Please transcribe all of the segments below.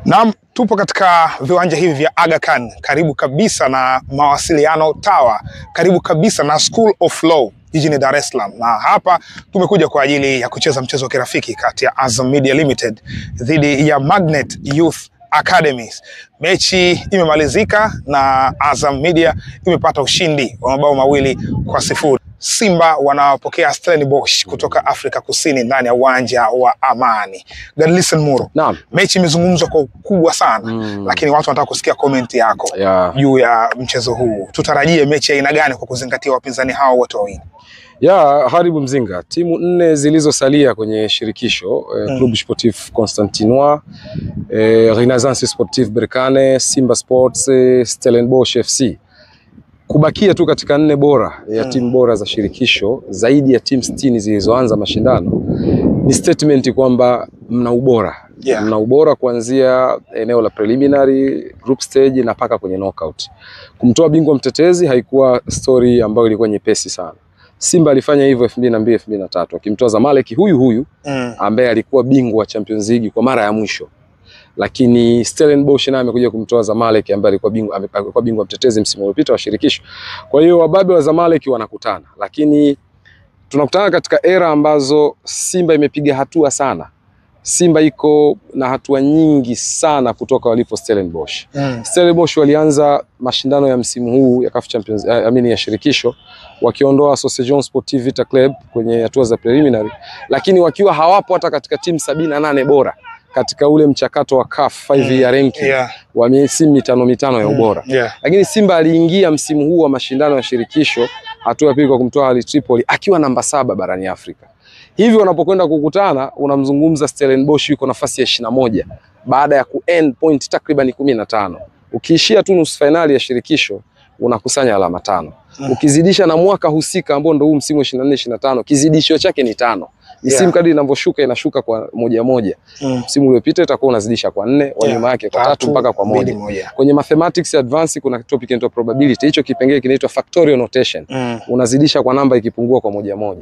Naam, tupo katika viwanja hivi vya Aga Khan, karibu kabisa na Mawasiliano Tower, karibu kabisa na School of Law jijini Dar es Salaam. Na hapa tumekuja kwa ajili ya kucheza mchezo wa kirafiki kati ya Azam Media Limited dhidi ya Magnet Youth Academies. Mechi imemalizika na Azam Media imepata ushindi wa mabao 2-0. Simba wanapokea Stellenbosch kutoka Afrika Kusini ndani ya uwanja wa Amani. Godlisten Muro. Naam. Mechi imezungumzwa kwa ukubwa sana, lakini watu wanataka kusikia comment yako juu ya mchezo huu. Tutarajie mechi ya aina gani kwa kuzingatia wapinzani hao wote wawili? Haribu Mzinga, timu 4 zilizosalia kwenye shirikisho, Club Sportif Constantinois, Renaissance Sportif Berkane, Simba Sports, Stellenbosch FC. Kubakia tu katika 4 bora ya timu bora za shirikisho zaidi ya timu 60 zilizoanza mashindano ni statement kwamba mna ubora. Mna ubora kuanzia eneo la preliminary, group stage na paka kwenye knockout. Kumtoa bingwa mtetezi haikuwa story ambayo ilikuwa nyepesi sana. Simba alifanya hivyo 2002-2003 akimtoa Zamalek huyu ambaye alikuwa bingwa Champions League kwa mara ya mwisho. Lakini Stellenbosch naye amekuja kumtoa Zamalek ambaye alikuwa bingwa mtetezi msimu uliopita wa shirikisho. Kwa hiyo wababe wa Zamalek wanakutana, lakini tunakutana katika era ambazo Simba imepiga hatua sana. Simba iko na hatua nyingi sana kutoka walipo Stellenbosch. Stellenbosch walianza mashindano ya msimu huu ya CAF Champions ya shirikisho wakiondoa Association Sportive Vita Club kwenye hatua za preliminary, lakini wakiwa hawapo hata katika timu 78 bora katika ule mchakato wa CAF 5 year ranking wa misimu 5 ya ubora. Lakini Simba aliingia msimu huu wa mashindano ya shirikisho hatua ya pili kwa kumtoa Al Tripoli akiwa namba 7 barani Afrika. Hivi wanapokwenda kukutana unamzungumza Stellenbosch yuko nafasi ya 21 baada ya ku-end point takriban 15. Ukiishia tu nusu finali ya shirikisho unakusanya alama 5. Ukizidisha na mwaka husika ambao ndio huu msimu 24-25 kizidisho chake ni 5. Msimu kadri inavyoshuka inashuka kwa 1-1. Msimu uliopita itakuwa unazidisha kwa 4, wa nyuma yake kwa 3 mpaka kwa 1. Kwenye mathematics advance kuna topic inaitwa probability. Hicho kipengele kinaitwa factorial notation. Unazidisha kwa namba ikipungua kwa 1-1.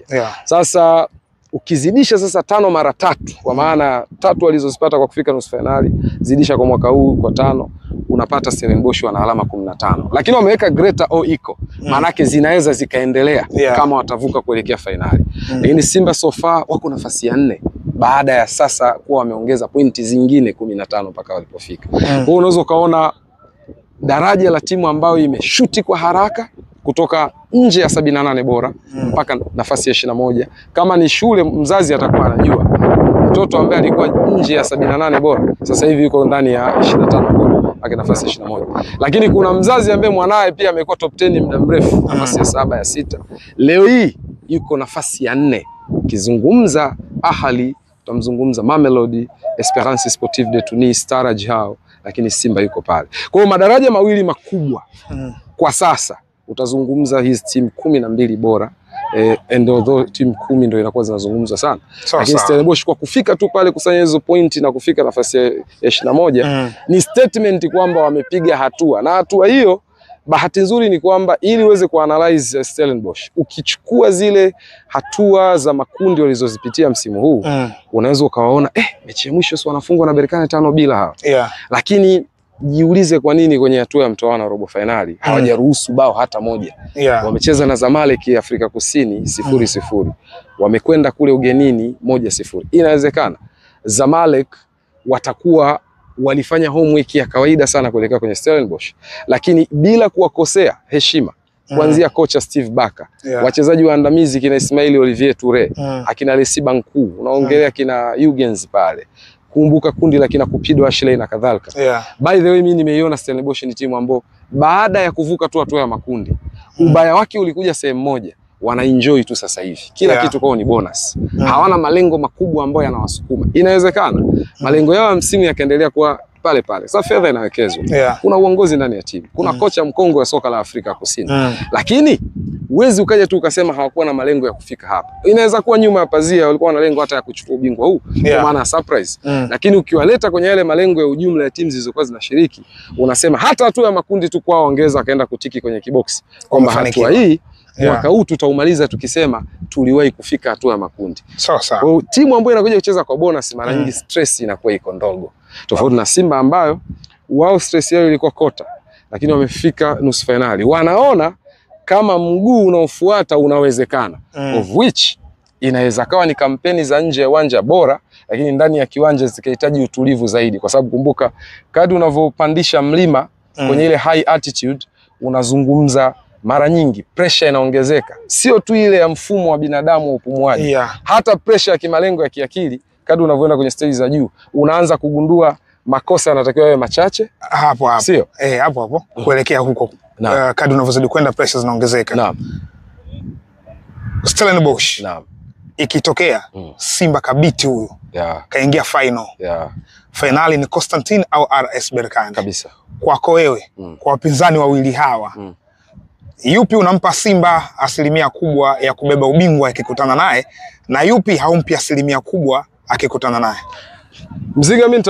Sasa ukizidisha sasa 5 mara 3 kwa maana 3 walizozipata kwa kufika nusu finali zidisha kwa mwaka huu kwa 5 unapata Stellenbosch wana alama 15. Lakini wameweka greater or equal, maana yake zinaweza zikaendelea kama watavuka kuelekea finali. Lakini Simba so far wako nafasi ya 4 baada ya sasa kuwa wameongeza pointi zingine 15 mpaka walipofika. Kwa hiyo unaweza kaona daraja la timu ambayo imeshuti kwa haraka kutoka nje ya 78 bora mpaka nafasi ya 21. Kama ni shule mzazi atakuwa anajua mtoto ambaye alikuwa nje ya 78 bora sasa hivi yuko ndani ya 25 bora mpaka nafasi ya 21. Lakini kuna mzazi ambaye mwanae pia amekuwa top 10 muda mrefu, nafasi ya 7 ya 6. Leo hii yuko nafasi ya 4. Ukizungumza Ahali, tutamzungumza Mamelodi, Esperance Sportive de Tunis, Stara Jao, lakini Simba yuko pale. Kwa hiyo madaraja mawili makubwa kwa sasa. Utazungumza hizi timu 12 bora, and although timu 10 ndio inakuwa zinazungumzwa sana. Lakini Stellenbosch kwa kufika tu pale kusanya hizo pointi na kufika nafasi ya 21 ni statement kwamba wamepiga hatua. Na hatua hiyo bahati nzuri ni kwamba ili uweze kuanalyze Stellenbosch, ukichukua zile hatua za makundi walizozipitia msimu huu, unaweza ukawaona mechi ya mwisho si wanafungwa na Berkane 5-0 hawa. Lakini jiulize kwa nini kwenye hatua ya mtoano robo finali hawajaruhusu bao hata moja. Wamecheza na Zamalek ya Afrika Kusini 0-0. Wamekwenda kule ugenini 1-0. Inawezekana Zamalek watakuwa walifanya homework ya kawaida sana kuelekea kwenye Stellenbosch, lakini bila kuwakosea heshima kuanzia kocha Steve Barker, wachezaji waandamizi kina Ismail Olivier Toure, akina Lesi Banku, unaongelea kina Huygens pale. Kumbuka kundi la kina Kupido Ashley na kadhalika. By the way, mimi nimeiona Stellenbosch ni timu ambayo baada ya kuvuka tu hatua ya makundi, ubaya wake ulikuja sehemu moja, wana enjoy tu sasa hivi. Kila kitu kwao ni bonus. Hawana malengo makubwa ambayo yanawasukuma. Inawezekana malengo yao ya msimu yakaendelea kuwa pale pale. Sasa fedha inawekezwa. Kuna uongozi ndani ya timu. Kuna kocha mkongwe wa soka la Afrika Kusini. Lakini uwezi ukaja tu ukasema hawakuwa na malengo ya kufika hapa. Inaweza kuwa nyuma ya pazia walikuwa na lengo hata ya kuchukua ubingwa huu, kwa maana surprise. Lakini ukiwaleta kwenye yale malengo ya ujumla ya timu zilizokuwa zinashiriki, unasema hata hatua ya makundi tu kwao ongeza akaenda kutiki kwenye kiboksi kwamba hatua hii mwaka huu tutaumaliza tukisema tuliwahi kufika hatua ya makundi. Sawa sawa. Timu ambayo inakuja kucheza kwa bonus mara nyingi stress inakuwa iko ndogo. Tofauti na Simba ambayo wao stress yao ilikuwa kota, lakini wamefika nusu finali. Wanaona kama mguu unaofuata unawezekana, of which inaweza kawa ni kampeni za nje ya uwanja bora, lakini ndani ya kiwanja zikahitaji utulivu zaidi, kwa sababu kumbuka kadri unavyopandisha mlima kwenye ile high altitude, unazungumza mara nyingi pressure inaongezeka, sio tu ile ya mfumo wa binadamu wa upumuaji, hata pressure ya kimalengo ya kiakili. Kadri unavyoenda kwenye stage za juu, unaanza kugundua makosa yanatakiwa yawe machache hapo. Sio? Hapo kuelekea huko. Kadri unavyozidi kwenda pressure zinaongezeka. Naam. Stellenbosch. Naam. Ikitokea Simba kabiti huyu kaingia final. Finali ni Constantine au RS Berkane. Kabisa. Kwako wewe, kwa wapinzani wawili hawa, yupi unampa Simba asilimia kubwa ya kubeba ubingwa akikutana naye, na yupi haumpi asilimia kubwa akikutana naye? Mzinga, mimi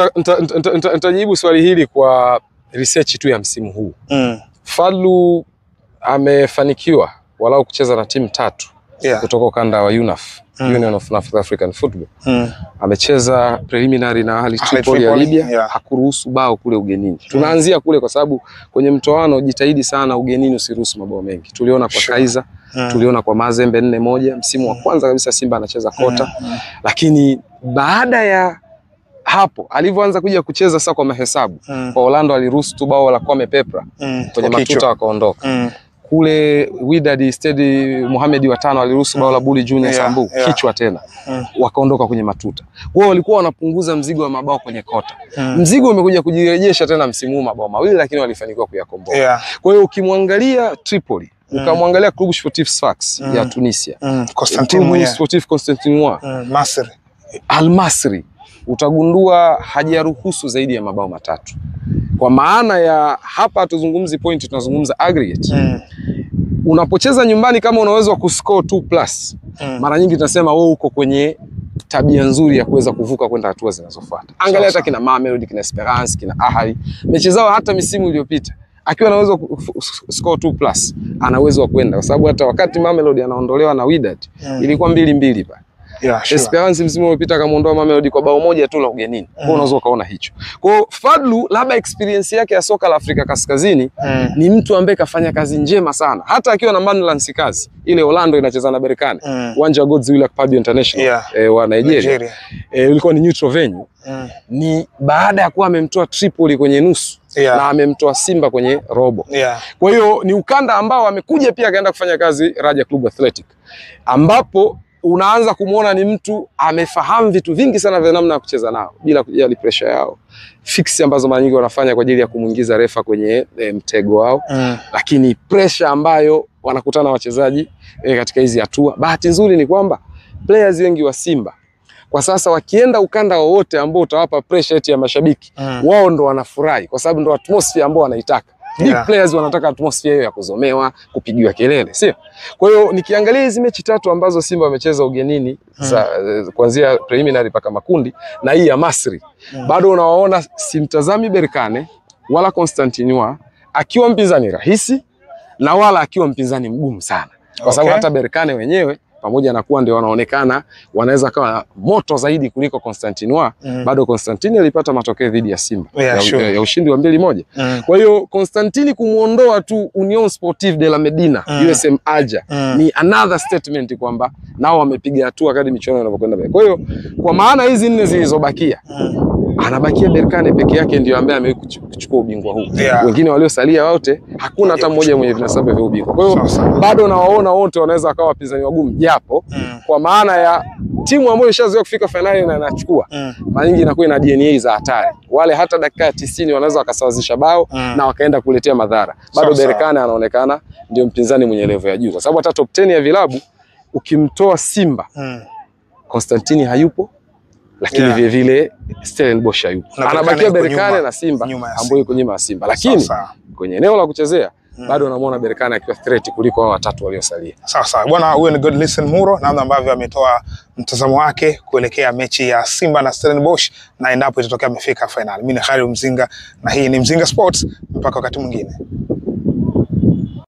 nitajibu swali hili kwa research tu ya msimu huu. Fadlu amefanikiwa walau kucheza na timu 3 kutoka ukanda wa UNAF, Union of North African Football. Amecheza preliminary na Ahli Tripoli ya Libya, hakuruhusu bao kule ugenini. Tunaanzia kule kwa sababu kwenye mtoano jitahidi sana ugenini usiruhusu mabao mengi. Tuliona kwa Kaizer, tuliona kwa Mazembe 4-1 msimu wa kwanza kabisa Simba anacheza kota. Lakini baada ya hapo alivyoanza kuja kucheza sasa kwa mahesabu, kwa Orlando aliruhusu tu bao la Kwame Pepra kwenye matuta wakaondoka. Kule Wydad Stade Mohamed wa 5 aliruhusu bao la Buli Junior Sambu kichwa tena, wakaondoka kwenye matuta. Wao walikuwa wanapunguza mzigo wa mabao kwenye kota. Mzigo umekuja kujirejesha tena msimu huu, mabao mawili, lakini walifanikiwa kuyakomboa. Kwa hiyo ukimwangalia Tripoli, ukamwangalia Club Sportif Sfax ya Tunisia, Club Sportif Constantinois, Al Masry, utagundua hajaruhusu zaidi ya mabao 3. Kwa maana ya hapa tuzungumzi point, tunazungumza aggregate. Unapocheza nyumbani kama unaweza kuscore 2+, mara nyingi tunasema wewe uko kwenye tabia nzuri ya kuweza kuvuka kwenda hatua zinazofuata. Angalia hata kina Mamelodi, kina Esperance, kina Ahly, mechi zao hata misimu iliyopita akiwa anaweza score 2+, ana uwezo wa kwenda, kwa sababu hata wakati Mamelodi anaondolewa na Wydad ilikuwa 2-2 pale. Esperance msimu uliopita akamuondoa Mamelodi kwa bao moja tu la ugenini. Kwa unaweza ukaona hicho. Kwa Fadlu labda experience yake ya soka la Afrika Kaskazini ni mtu ambaye kafanya kazi njema sana. Hata akiwa na Manlansi kazi ile Orlando inacheza na Berkane, uwanja wa Godswill Akpabio International wa Nigeria. Ulikuwa ni neutral venue. Ni baada ya kuwa amemtoa Tripoli kwenye nusu na amemtoa Simba kwenye robo. Kwa hiyo ni ukanda ambao amekuja pia akaenda kufanya kazi Raja Club Athletic, ambapo unaanza kumuona ni mtu amefahamu vitu vingi sana vya namna ya kucheza nao bila kujali pressure yao, fix ambazo mara nyingi wanafanya kwa ajili ya kumuingiza refa kwenye mtego wao, lakini pressure ambayo wanakutana wachezaji katika hizi hatua. Bahati nzuri ni kwamba players wengi wa Simba kwa sasa wakienda ukanda wowote ambao utawapa pressure eti ya mashabiki, wao ndo wanafurahi kwa sababu ndo atmosphere ambao wanaitaka. Big players wanataka atmosphere hiyo ya kuzomewa, kupigiwa kelele, sio? Kwa hiyo nikiangalia hizi mechi 3 ambazo Simba wamecheza ugenini kuanzia preliminary mpaka makundi na hii ya Masry, bado unawaona simtazami Berkane wala Constantinois akiwa mpinzani rahisi na wala akiwa mpinzani mgumu sana. Kwa sababu hata Berkane wenyewe pamoja na kuwa ndio wanaonekana wanaweza kawa moto zaidi kuliko Constantinois, bado Constantine alipata matokeo dhidi ya Simba ya ushindi wa 2-1. Kwa hiyo Constantine kumuondoa tu Union Sportive de la Medina, USM Alger, ni another statement kwamba nao wamepiga hatua kadri michuano inavyokwenda mbele. Kwa hiyo kwa maana hizi 4 zilizobakia, anabakia Berkane peke yake ndio ambaye amechukua ubingwa huu. Wengine waliosalia wote hakuna hata mmoja mwenye vinasaba vya ubingwa. Kwa hiyo bado nawaona wote wanaweza wakawa wapinzani wagumu, japo kwa maana ya timu ambayo ishazoea kufika finali na inachukua, mara nyingi inakuwa ina DNA za hatari. Wale hata dakika ya 90 wanaweza wakasawazisha bao na wakaenda kuletea madhara. Bado Berkane anaonekana ndio mpinzani mwenye level ya juu, kwa sababu hata top 10 ya vilabu ukimtoa Simba, Constantine hayupo, lakini vile vile Stellenbosch hayupo. Anabakia Berkane na Simba ambao yuko nyuma ya Simba, lakini kwenye eneo la kuchezea bado namuona Berkane akiwa threat kuliko hao watatu waliosalia. Sawa bwana, huyo ni Godlisten Muro, namna ambavyo ametoa mtazamo wake kuelekea mechi ya Simba na Stellenbosch na endapo itatokea amefika finali. Mimi ni Kharim Mzinga na hii ni Mzinga Sports, mpaka wakati mwingine.